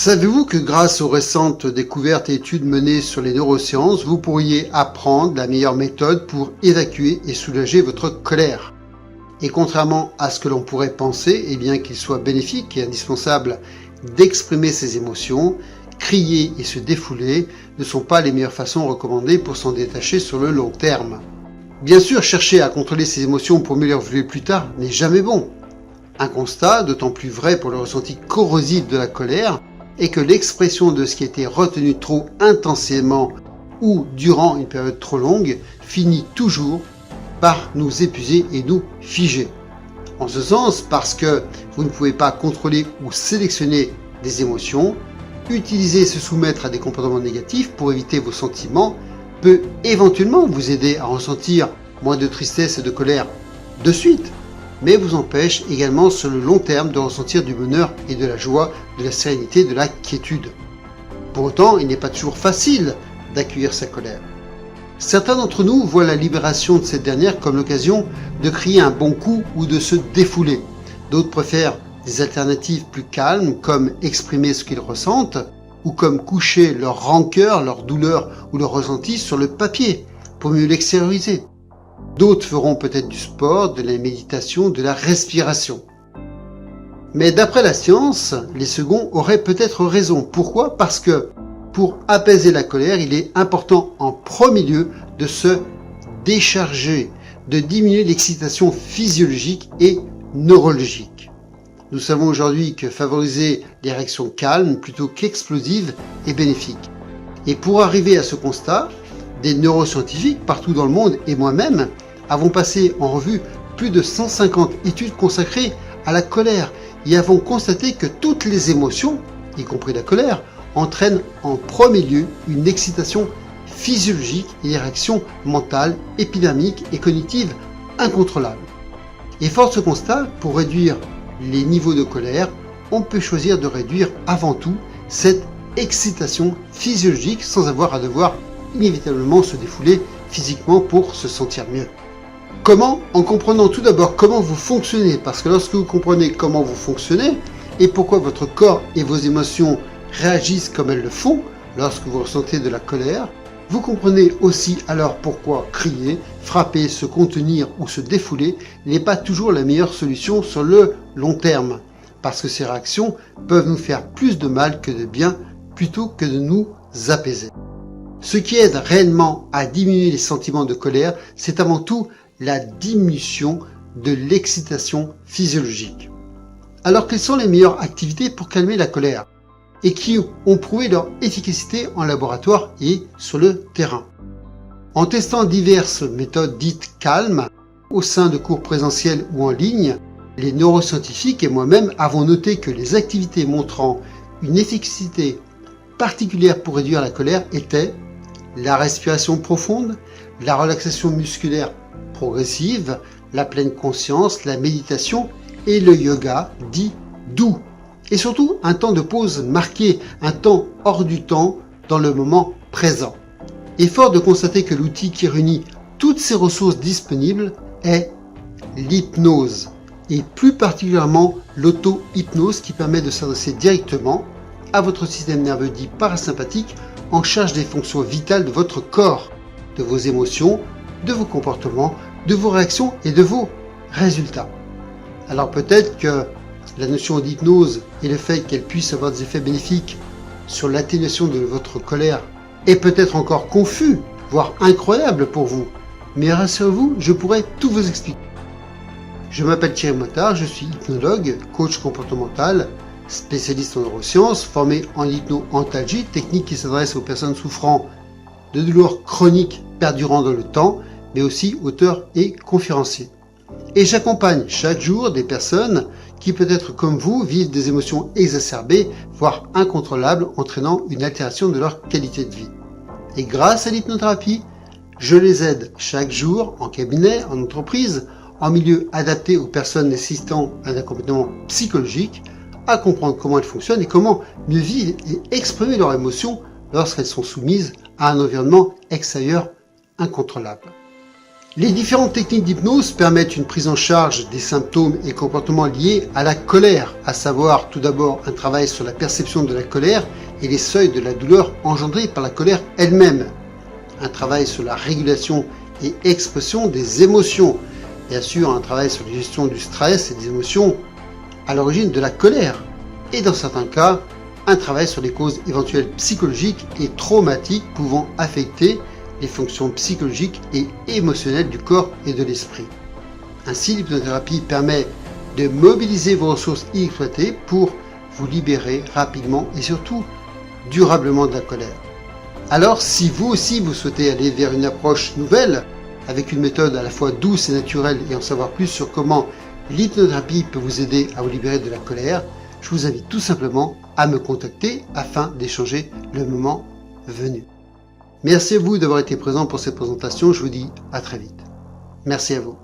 Savez-vous que grâce aux récentes découvertes et études menées sur les neurosciences, vous pourriez apprendre la meilleure méthode pour évacuer et soulager votre colère? Et contrairement à ce que l'on pourrait penser, eh bien qu'il soit bénéfique et indispensable d'exprimer ses émotions, crier et se défouler ne sont pas les meilleures façons recommandées pour s'en détacher sur le long terme. Bien sûr, chercher à contrôler ses émotions pour mieux les refouler plus tard n'est jamais bon. Un constat, d'autant plus vrai pour le ressenti corrosif de la colère, est que l'expression de ce qui a été retenu trop intensément ou durant une période trop longue finit toujours par nous épuiser et nous figer. En ce sens, parce que vous ne pouvez pas contrôler ou sélectionner des émotions, utiliser et se soumettre à des comportements négatifs pour éviter vos sentiments peut éventuellement vous aider à ressentir moins de tristesse et de colère de suite, mais vous empêche également sur le long terme de ressentir du bonheur et de la joie, de la sérénité, de la quiétude. Pour autant, il n'est pas toujours facile d'accueillir sa colère. Certains d'entre nous voient la libération de cette dernière comme l'occasion de crier un bon coup ou de se défouler. D'autres préfèrent des alternatives plus calmes, comme exprimer ce qu'ils ressentent, ou comme coucher leur rancœur, leur douleur ou leur ressenti sur le papier, pour mieux l'extérioriser. D'autres feront peut-être du sport, de la méditation, de la respiration. Mais d'après la science, les seconds auraient peut-être raison. Pourquoi? Parce que pour apaiser la colère, il est important en premier lieu de se décharger, de diminuer l'excitation physiologique et neurologique. Nous savons aujourd'hui que favoriser les réactions calmes plutôt qu'explosives est bénéfique. Et pour arriver à ce constat, des neuroscientifiques partout dans le monde et moi-même avons passé en revue plus de 150 études consacrées à la colère et avons constaté que toutes les émotions, y compris la colère, entraînent en premier lieu une excitation physiologique et des réactions mentales, épidermiques et cognitives incontrôlables. Et fort de ce constat, pour réduire les niveaux de colère, on peut choisir de réduire avant tout cette excitation physiologique sans avoir à devoir inévitablement se défouler physiquement pour se sentir mieux. Comment? En comprenant tout d'abord comment vous fonctionnez, parce que lorsque vous comprenez comment vous fonctionnez et pourquoi votre corps et vos émotions réagissent comme elles le font lorsque vous ressentez de la colère, vous comprenez aussi alors pourquoi crier, frapper, se contenir ou se défouler n'est pas toujours la meilleure solution sur le long terme, parce que ces réactions peuvent nous faire plus de mal que de bien plutôt que de nous apaiser. Ce qui aide réellement à diminuer les sentiments de colère, c'est avant tout la diminution de l'excitation physiologique. Alors, quelles sont les meilleures activités pour calmer la colère et qui ont prouvé leur efficacité en laboratoire et sur le terrain? En testant diverses méthodes dites calmes au sein de cours présentiels ou en ligne, les neuroscientifiques et moi-même avons noté que les activités montrant une efficacité particulière pour réduire la colère étaient la respiration profonde, la relaxation musculaire progressive, la pleine conscience, la méditation et le yoga dit doux. Et surtout un temps de pause marqué, un temps hors du temps dans le moment présent. Et fort de constater que l'outil qui réunit toutes ces ressources disponibles est l'hypnose, et plus particulièrement l'auto-hypnose qui permet de s'adresser directement à votre système nerveux dit parasympathique en charge des fonctions vitales de votre corps, de vos émotions, de vos comportements, de vos réactions et de vos résultats. Alors peut-être que la notion d'hypnose et le fait qu'elle puisse avoir des effets bénéfiques sur l'atténuation de votre colère est peut-être encore confus, voire incroyable pour vous, mais rassurez-vous, je pourrai tout vous expliquer. Je m'appelle Thierry Motard, je suis hypnologue, coach comportemental, spécialiste en neurosciences, formé en hypno-antalgie, technique qui s'adresse aux personnes souffrant de douleurs chroniques perdurant dans le temps, mais aussi auteur et conférencier. Et j'accompagne chaque jour des personnes qui, peut-être comme vous, vivent des émotions exacerbées, voire incontrôlables, entraînant une altération de leur qualité de vie. Et grâce à l'hypnothérapie, je les aide chaque jour en cabinet, en entreprise, en milieu adapté aux personnes nécessitant un accompagnement psychologique, à comprendre comment elles fonctionnent et comment mieux vivre et exprimer leurs émotions lorsqu'elles sont soumises à un environnement extérieur incontrôlable. Les différentes techniques d'hypnose permettent une prise en charge des symptômes et comportements liés à la colère, à savoir tout d'abord un travail sur la perception de la colère et les seuils de la douleur engendrée par la colère elle-même, un travail sur la régulation et expression des émotions, bien sûr un travail sur la gestion du stress et des émotions à l'origine de la colère, et dans certains cas, un travail sur les causes éventuelles psychologiques et traumatiques pouvant affecter les fonctions psychologiques et émotionnelles du corps et de l'esprit. Ainsi, l'hypnothérapie permet de mobiliser vos ressources inexploitées pour vous libérer rapidement et surtout durablement de la colère. Alors, si vous aussi vous souhaitez aller vers une approche nouvelle, avec une méthode à la fois douce et naturelle et en savoir plus sur comment l'hypnothérapie peut vous aider à vous libérer de la colère, je vous invite tout simplement à me contacter afin d'échanger le moment venu. Merci à vous d'avoir été présent pour cette présentation, je vous dis à très vite. Merci à vous.